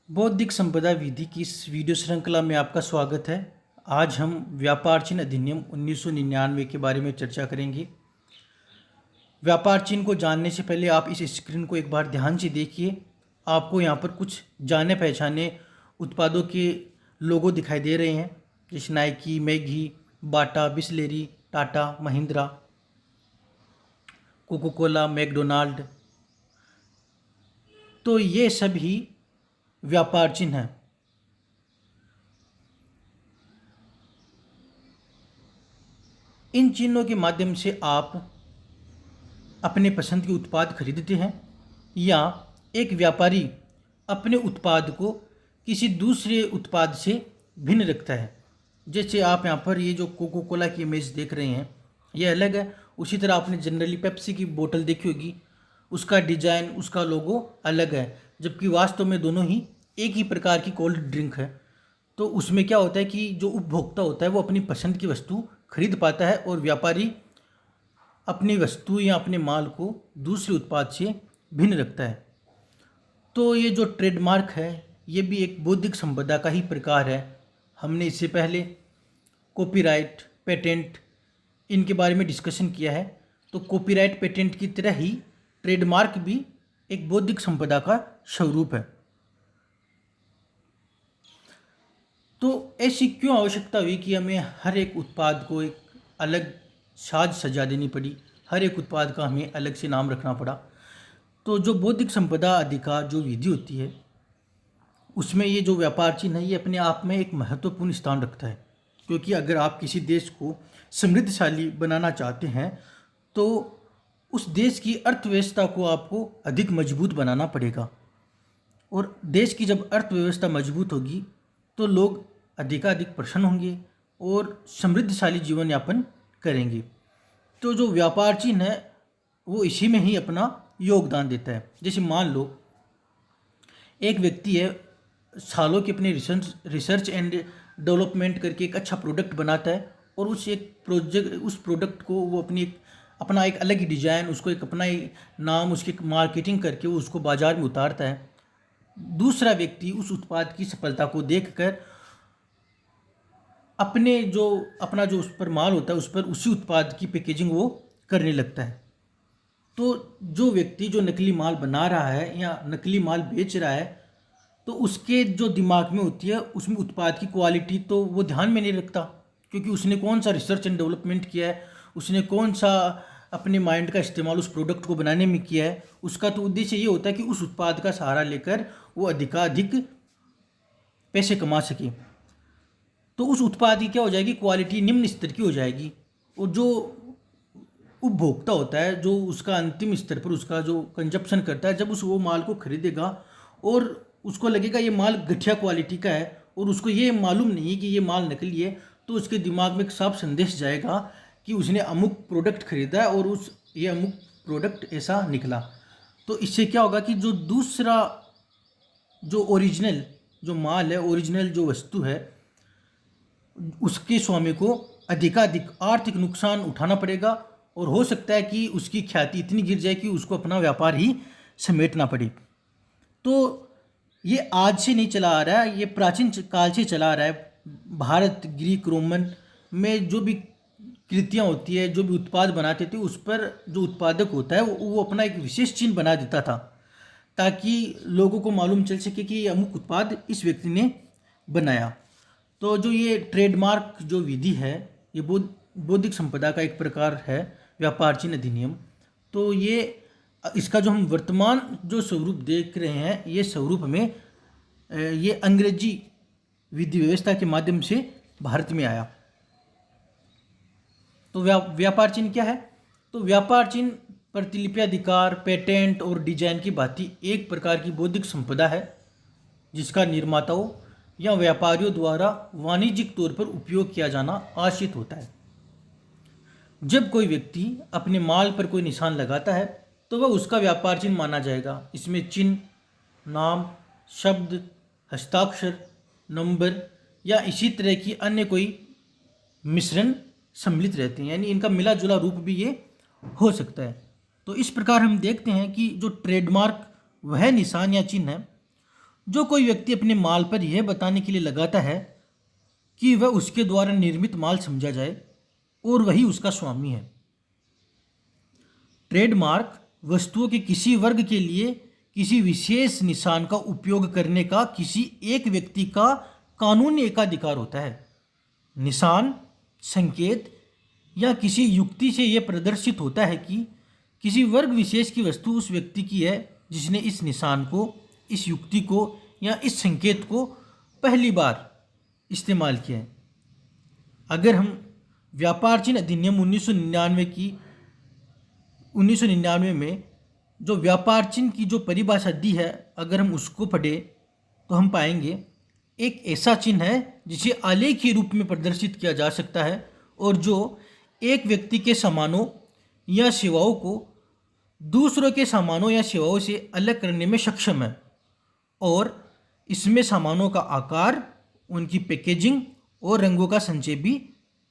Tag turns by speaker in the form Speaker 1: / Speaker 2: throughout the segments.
Speaker 1: बौद्धिक संपदा विधि की इस वीडियो श्रृंखला में आपका स्वागत है। आज हम व्यापार चिन्ह अधिनियम 1999 के बारे में चर्चा करेंगे। व्यापार चिन्ह को जानने से पहले आप इस स्क्रीन को एक बार ध्यान से देखिए। आपको यहाँ पर कुछ जाने पहचाने उत्पादों के लोगो दिखाई दे रहे हैं, जैसे Nike, Maggi, Bata, Bisleri, Tata, Mahindra, Coca Cola, McDonald. तो ये सभी व्यापार चिन्ह हैं। इन चिन्हों के माध्यम से आप अपने पसंद के उत्पाद खरीदते हैं या एक व्यापारी अपने उत्पाद को किसी दूसरे उत्पाद से भिन्न रखता है। जैसे आप यहाँ पर ये जो कोको कोला की इमेज देख रहे हैं, ये अलग है। उसी तरह आपने जनरली पेप्सी की बोतल देखी होगी, उसका डिजाइन, उसका लोगो अलग है, जबकि वास्तव में दोनों ही एक ही प्रकार की कोल्ड ड्रिंक है। तो उसमें क्या होता है कि जो उपभोक्ता होता है वो अपनी पसंद की वस्तु खरीद पाता है और व्यापारी अपनी वस्तु या अपने माल को दूसरे उत्पाद से भिन्न रखता है। तो ये जो ट्रेडमार्क है ये भी एक बौद्धिक संपदा का ही प्रकार है। हमने इससे पहले कॉपीराइट, पेटेंट, इनके बारे में डिस्कशन किया है। तो कॉपीराइट, पेटेंट की तरह ही ट्रेडमार्क भी एक बौद्धिक संपदा का स्वरूप है। तो ऐसी क्यों आवश्यकता हुई कि हमें हर एक उत्पाद को एक अलग साज सजा देनी पड़ी, हर एक उत्पाद का हमें अलग से नाम रखना पड़ा? तो जो बौद्धिक संपदा अधिकार जो विधि होती है उसमें ये जो व्यापार चिन्ह है ये अपने आप में एक महत्वपूर्ण स्थान रखता है, क्योंकि अगर आप किसी देश को समृद्धशाली बनाना चाहते हैं तो उस देश की अर्थव्यवस्था को आपको अधिक मजबूत बनाना पड़ेगा। और देश की जब अर्थव्यवस्था मजबूत होगी तो लोग अधिकाधिक प्रसन्न होंगे और समृद्धशाली जीवन यापन करेंगे। तो जो व्यापार चिन्ह है वो इसी में ही अपना योगदान देता है। जैसे मान लो एक व्यक्ति है, सालों की अपने रिसर्च एंड डेवलपमेंट करके एक अच्छा प्रोडक्ट बनाता है और उस प्रोडक्ट को वो अपना एक अलग ही डिज़ाइन, उसको एक अपना ही नाम, उसकी मार्केटिंग करके वो उसको बाज़ार में उतारता है। दूसरा व्यक्ति उस उत्पाद की सफलता को देखकर अपना जो उस पर माल होता है उस पर उसी उत्पाद की पैकेजिंग वो करने लगता है। तो जो व्यक्ति जो नकली माल बना रहा है या नकली माल बेच रहा है तो उसके जो दिमाग में होती है उसमें उत्पाद की क्वालिटी तो वो ध्यान में नहीं रखता, क्योंकि उसने कौन सा रिसर्च एंड डेवलपमेंट किया है, उसने कौन सा अपने माइंड का इस्तेमाल उस प्रोडक्ट को बनाने में किया है। उसका तो उद्देश्य ये होता है कि उस उत्पाद का सहारा लेकर वो अधिकाधिक पैसे कमा सके। तो उस उत्पाद की क्या हो जाएगी, क्वालिटी निम्न स्तर की हो जाएगी। और जो उपभोक्ता होता है, जो उसका अंतिम स्तर पर उसका जो कंजप्शन करता है, जब वो माल को खरीदेगा और उसको लगेगा ये माल घटिया क्वालिटी का है और उसको ये मालूम नहीं है कि ये माल नकली है, तो उसके दिमाग में एक साफ संदेश जाएगा कि उसने अमुक प्रोडक्ट खरीदा है और ये अमुक प्रोडक्ट ऐसा निकला। तो इससे क्या होगा कि जो दूसरा जो ओरिजिनल जो माल है, ओरिजिनल जो वस्तु है, उसके स्वामी को अधिकाधिक आर्थिक नुकसान उठाना पड़ेगा और हो सकता है कि उसकी ख्याति इतनी गिर जाए कि उसको अपना व्यापार ही समेटना पड़े। तो ये आज से नहीं चला आ रहा है, ये प्राचीन काल से चला आ रहा है। भारत, ग्रीक, रोमन में जो भी कृतियाँ होती है, जो भी उत्पाद बनाते थे, उस पर जो उत्पादक होता है वो अपना एक विशेष चिन्ह बना देता था, ताकि लोगों को मालूम चल सके कि ये अमुक उत्पाद इस व्यक्ति ने बनाया। तो जो ये ट्रेडमार्क जो विधि है ये बौद्धिक संपदा का एक प्रकार है, व्यापार चिन्ह अधिनियम। तो ये इसका जो हम वर्तमान जो स्वरूप देख रहे हैं, ये स्वरूप में ये अंग्रेजी विधि व्यवस्था के माध्यम से भारत में आया। तो व्यापार चिन्ह क्या है? तो व्यापार चिन्ह प्रतिलिपि अधिकार, पेटेंट और डिजाइन की भांति एक प्रकार की बौद्धिक संपदा है जिसका निर्माताओं या व्यापारियों द्वारा वाणिज्यिक तौर पर उपयोग किया जाना आशित होता है। जब कोई व्यक्ति अपने माल पर कोई निशान लगाता है तो वह उसका व्यापार चिन्ह माना जाएगा। इसमें चिन्ह, नाम, शब्द, हस्ताक्षर, नंबर या इसी तरह की अन्य कोई मिश्रण सम्मिलित रहते हैं, यानी इनका मिला जुला रूप भी ये हो सकता है। तो इस प्रकार हम देखते हैं कि जो ट्रेडमार्क वह निशान या चिन्ह है जो कोई व्यक्ति अपने माल पर यह बताने के लिए लगाता है कि वह उसके द्वारा निर्मित माल समझा जाए और वही उसका स्वामी है। ट्रेडमार्क वस्तुओं के किसी वर्ग के लिए किसी विशेष निशान का उपयोग करने का किसी एक व्यक्ति का कानूनी एकाधिकार होता है। निशान, संकेत या किसी युक्ति से यह प्रदर्शित होता है कि किसी वर्ग विशेष की वस्तु उस व्यक्ति की है जिसने इस निशान को, इस युक्ति को या इस संकेत को पहली बार इस्तेमाल किया है। अगर हम व्यापार चिन्ह अधिनियम 1999 में जो व्यापार चिन्ह की जो परिभाषा दी है, अगर हम उसको पढ़ें तो हम पाएंगे एक ऐसा चिन्ह है जिसे आलेखीय रूप में प्रदर्शित किया जा सकता है और जो एक व्यक्ति के सामानों या सेवाओं को दूसरों के सामानों या सेवाओं से अलग करने में सक्षम है, और इसमें सामानों का आकार, उनकी पैकेजिंग और रंगों का संचय भी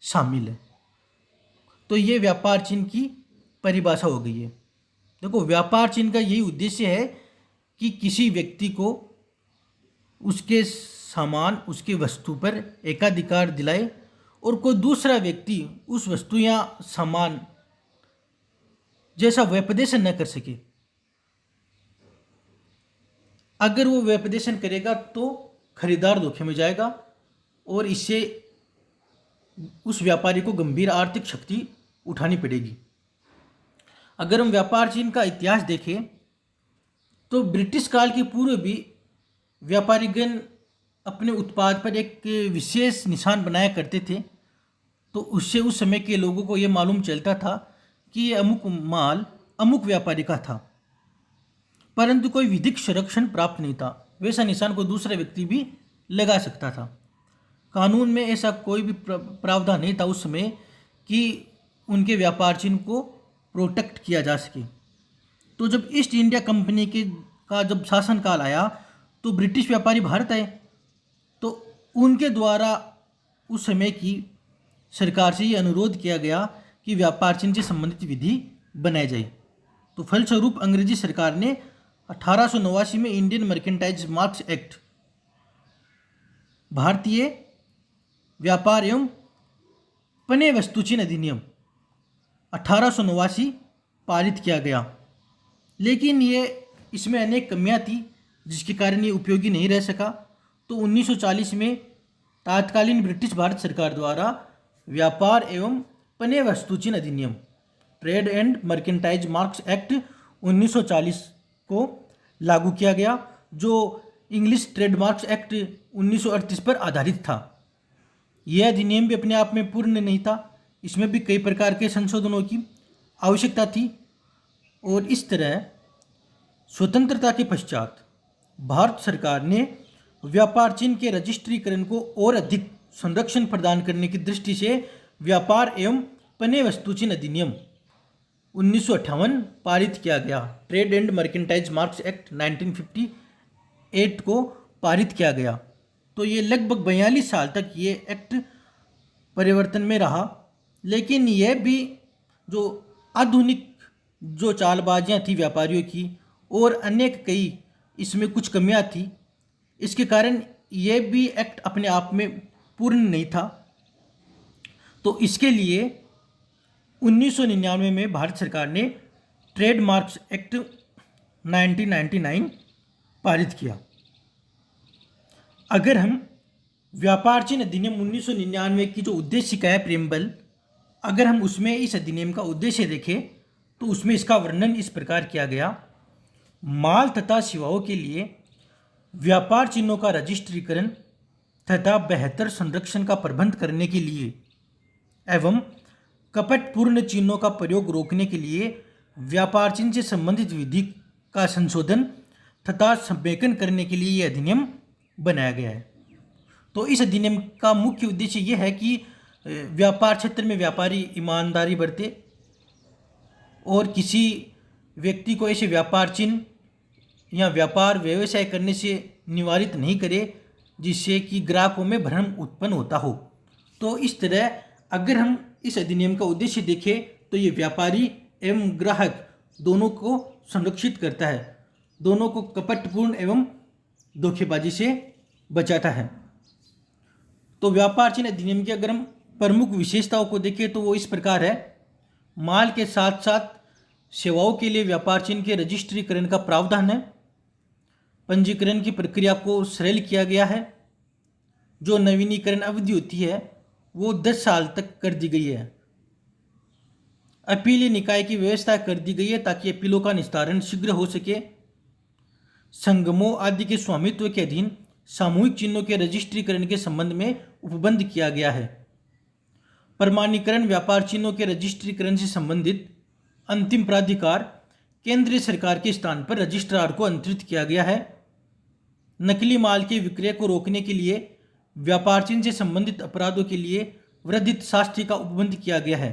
Speaker 1: शामिल है। तो ये व्यापार चिन्ह की परिभाषा हो गई है। देखो, व्यापार चिन्ह का यही उद्देश्य है कि किसी व्यक्ति को उसके सामान, उसकी वस्तु पर एकाधिकार दिलाए और कोई दूसरा व्यक्ति उस वस्तु या सामान जैसा व्यपदेशन न कर सके। अगर वो व्यपदेशन करेगा तो खरीदार धोखे में जाएगा और इससे उस व्यापारी को गंभीर आर्थिक क्षति उठानी पड़ेगी। अगर हम व्यापार चिन्ह का इतिहास देखें तो ब्रिटिश काल के पूर्व भी व्यापारीगण अपने उत्पाद पर एक विशेष निशान बनाया करते थे, तो उससे उस समय के लोगों को ये मालूम चलता था कि ये अमुक माल अमुक व्यापारी का था, परंतु कोई विधिक संरक्षण प्राप्त नहीं था। वैसा निशान कोई दूसरा व्यक्ति भी लगा सकता था। कानून में ऐसा कोई भी प्रावधान नहीं था उस समय कि उनके व्यापार चिन्ह को प्रोटेक्ट किया जा सके। तो जब ईस्ट इंडिया कंपनी का जब शासनकाल आया तो ब्रिटिश व्यापारी भारत आए, तो उनके द्वारा उस समय की सरकार से ये अनुरोध किया गया कि व्यापार चिन्ह से संबंधित विधि बनाई जाए। तो फलस्वरूप अंग्रेजी सरकार ने 1889 में इंडियन मर्केंटाइज मार्क्स एक्ट, भारतीय व्यापार एवं पण्य वस्तु चिन्ह अधिनियम 1889 पारित किया गया। लेकिन ये इसमें अनेक कमियां थी जिसके कारण ये उपयोगी नहीं रह सका। तो 1940 में तत्कालीन ब्रिटिश भारत सरकार द्वारा व्यापार एवं पण्य वस्तु चिन्ह अधिनियम, trade and merchandise marks act 1940 को लागू किया गया, जो इंग्लिश ट्रेडमार्क्स एक्ट 1938 पर आधारित था। यह अधिनियम भी अपने आप में पूर्ण नहीं था, इसमें भी कई प्रकार के संशोधनों की आवश्यकता थी। और इस तरह स्वतंत्रता के पश्चात भारत सरकार ने व्यापार चिन्ह के रजिस्ट्रीकरण को और अधिक संरक्षण प्रदान करने की दृष्टि से व्यापार एवं पण्य वस्तु चिन्ह अधिनियम 1958 पारित किया गया। Trade and merchandise marks act 1958 को पारित किया गया। तो ये लगभग 42 साल तक ये एक्ट परिवर्तन में रहा, लेकिन यह भी जो आधुनिक जो चालबाजियाँ थी व्यापारियों की और अनेक कई इसमें कुछ कमियां थी, इसके कारण यह भी एक्ट अपने आप में पूर्ण नहीं था। तो इसके लिए 1999 में भारत सरकार ने ट्रेडमार्क्स एक्ट 1999 पारित किया। अगर हम व्यापार चिन्ह अधिनियम 1999 की जो उद्देशिका है प्रेम्बल, अगर हम उसमें इस अधिनियम का उद्देश्य देखें तो उसमें इसका वर्णन इस प्रकार किया गया: माल तथा सेवाओं के लिए व्यापार चिन्हों का रजिस्ट्रीकरण तथा बेहतर संरक्षण का प्रबंध करने के लिए एवं कपटपूर्ण चिन्हों का प्रयोग रोकने के लिए व्यापार चिन्ह से संबंधित विधि का संशोधन तथा संरेखन करने के लिए यह अधिनियम बनाया गया है। तो इस अधिनियम का मुख्य उद्देश्य यह है कि व्यापार क्षेत्र में व्यापारी ईमानदारी बरते और किसी व्यक्ति को ऐसे व्यापार चिन्ह या व्यापार व्यवसाय करने से निवारित नहीं करे जिससे कि ग्राहकों में भ्रम उत्पन्न होता हो। तो इस तरह अगर हम इस अधिनियम का उद्देश्य देखें तो ये व्यापारी एवं ग्राहक दोनों को संरक्षित करता है, दोनों को कपटपूर्ण एवं धोखेबाजी से बचाता है। तो व्यापार चिन्ह अधिनियम की अगर हम प्रमुख विशेषताओं को देखें तो वो इस प्रकार है। माल के साथ साथ सेवाओं के लिए व्यापार चिन्ह के रजिस्ट्रीकरण का प्रावधान है। पंजीकरण की प्रक्रिया को सरल किया गया है। जो नवीनीकरण अवधि होती है वो 10 साल तक कर दी गई है। अपीलीय निकाय की व्यवस्था कर दी गई है ताकि अपीलों का निस्तारण शीघ्र हो सके। संगमों आदि के स्वामित्व के अधीन सामूहिक चिन्हों के रजिस्ट्रीकरण के संबंध में उपबंध किया गया है। प्रमाणीकरण व्यापार चिन्हों के रजिस्ट्रीकरण से संबंधित अंतिम प्राधिकार केंद्रीय सरकार के स्थान पर रजिस्ट्रार को अंतरित किया गया है। नकली माल के विक्रय को रोकने के लिए व्यापार चिन्ह से संबंधित अपराधों के लिए वर्धित शास्ति का उपबंध किया गया है।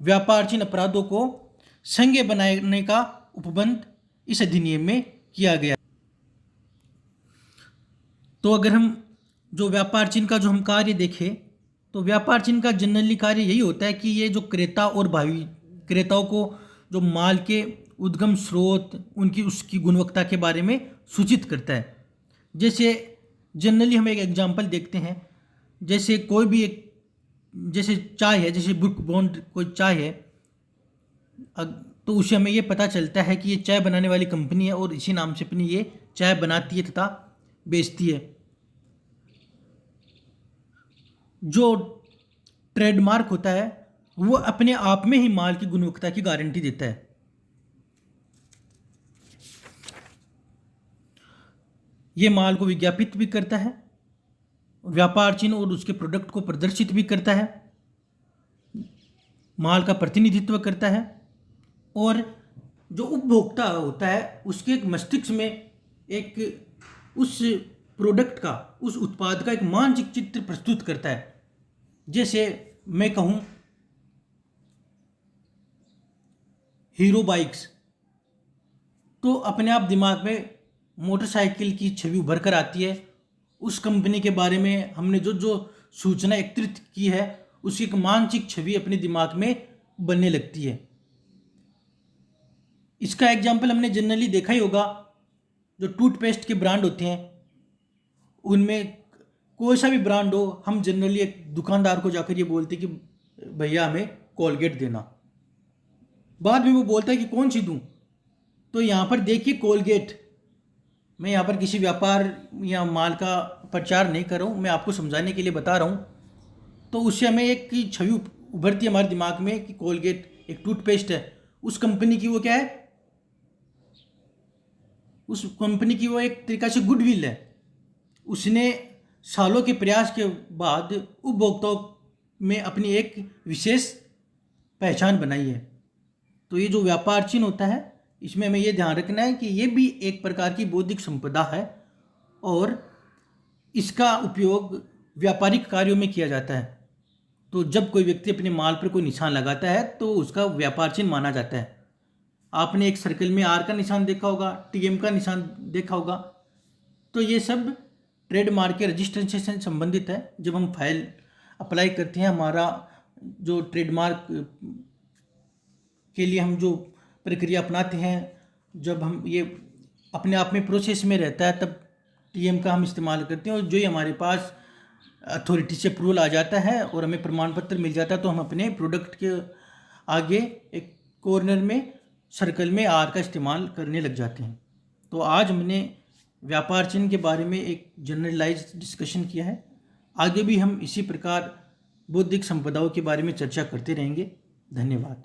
Speaker 1: व्यापार चिन्ह अपराधों को संज्ञेय बनाने का उपबंध इस अधिनियम में किया गया। तो अगर हम जो व्यापार चिन्ह का जो हम कार्य देखें तो व्यापार चिन्ह का जनरली कार्य यही होता है कि ये जो क्रेता और भावी क्रेताओं को जो माल के उद्गम स्रोत उनकी उसकी गुणवत्ता के बारे में सूचित करता है। जैसे जनरली हम एक एग्जांपल देखते हैं, जैसे कोई भी एक जैसे चाय है, जैसे ब्रुक बॉन्ड कोई चाय है, तो उससे हमें ये पता चलता है कि ये चाय बनाने वाली कंपनी है और इसी नाम से अपनी ये चाय बनाती है तथा बेचती है। जो ट्रेडमार्क होता है वो अपने आप में ही माल की गुणवत्ता की गारंटी देता है। ये माल को विज्ञापित भी करता है, व्यापार चिन्ह और उसके प्रोडक्ट को प्रदर्शित भी करता है, माल का प्रतिनिधित्व करता है और जो उपभोक्ता होता है उसके एक मस्तिष्क में एक उस प्रोडक्ट का, उस उत्पाद का एक मानसिक चित्र प्रस्तुत करता है। जैसे मैं कहूँ हीरो बाइक्स, तो अपने आप दिमाग में मोटरसाइकिल की छवि उभर कर आती है। उस कंपनी के बारे में हमने जो जो सूचना एकत्रित की है उसकी एक मानसिक छवि अपने दिमाग में बनने लगती है। इसका एग्जाम्पल हमने जनरली देखा ही होगा, जो टूथपेस्ट के ब्रांड होते हैं उनमें कोई सा भी ब्रांड हो, हम जनरली एक दुकानदार को जाकर ये बोलते कि भैया हमें कोलगेट देना। बाद में वो बोलता है कि कौन सी दूँ, तो यहाँ पर देखिए कोलगेट। मैं यहाँ पर किसी व्यापार या माल का प्रचार नहीं कर रहा हूँ, मैं आपको समझाने के लिए बता रहा हूँ। तो उससे हमें एक छवि उभरती है हमारे दिमाग में कि कोलगेट एक टूथपेस्ट है, उस कंपनी की वो क्या है, उस कंपनी की वो एक तरीका से गुडविल है। उसने सालों के प्रयास के बाद उपभोक्ताओं में अपनी एक विशेष पहचान बनाई है। तो ये जो व्यापार चिन्ह होता है इसमें हमें ये ध्यान रखना है कि ये भी एक प्रकार की बौद्धिक संपदा है और इसका उपयोग व्यापारिक कार्यों में किया जाता है। तो जब कोई व्यक्ति अपने माल पर कोई निशान लगाता है तो उसका व्यापार चिन्ह माना जाता है। आपने एक सर्कल में आर का निशान देखा होगा, टीएम का निशान देखा होगा। तो ये सब ट्रेडमार्क के रजिस्ट्रेशन से संबंधित है। जब हम फाइल अप्लाई करते हैं, हमारा जो ट्रेडमार्क के लिए हम जो प्रक्रिया अपनाते हैं, जब हम ये अपने आप में प्रोसेस में रहता है तब टीएम का हम इस्तेमाल करते हैं और जो ही हमारे पास अथॉरिटी से अप्रूवल आ जाता है और हमें प्रमाण पत्र मिल जाता है तो हम अपने प्रोडक्ट के आगे एक कॉर्नर में सर्कल में आर का इस्तेमाल करने लग जाते हैं। तो आज हमने व्यापार चिन्ह के बारे में एक जनरलाइज डिस्कशन किया है। आगे भी हम इसी प्रकार बौद्धिक संपदाओं के बारे में चर्चा करते रहेंगे। धन्यवाद।